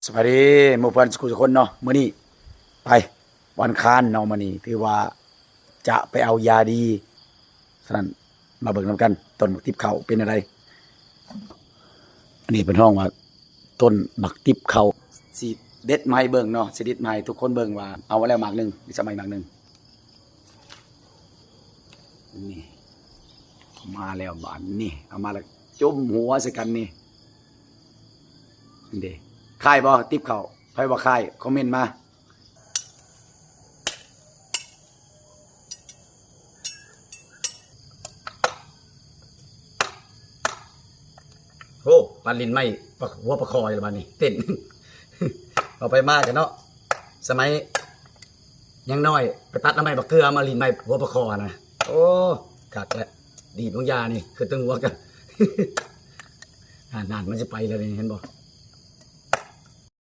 สวัสดีหมู่เพื่อนทุกคนเนาะมื้อนี้ไปวันค้านเนาะมื้อนี้ถือว่าจะไปเอายาดีฉะนั้นมาเบิ่งนำกันต้นบักติบเขาเป็นอะไรอันนี้เป็นห้องว่าต้นบักติบเขาสิเด็ดไม้เบิ่งเนาะสิเด็ดไม้ทุกคนเบิ่งว่าเอาไว้แล้วหมากหนึงมีสมัยหมากหนึงนี่มาแล้วบานนี่เอามาแล้วจุ่มหัวใส่กันนี่นี่เด้ค่ายบ่ติบเขาไผบ่ค่ายคอมเมนต์มาโอ้ปลาลินไม่หัวปลาคอยละบาดนี้เต้น เอาไปมากกันเนาะสมัยยังน้อยไปตัดน้ำไม้บักเกลือมาลินไม่หัวปลาคอนะโอ้กักแล้วดีดบางยานี่คือตึงหัวกัน นานมันจะไปแล้วนี่เห็นบ่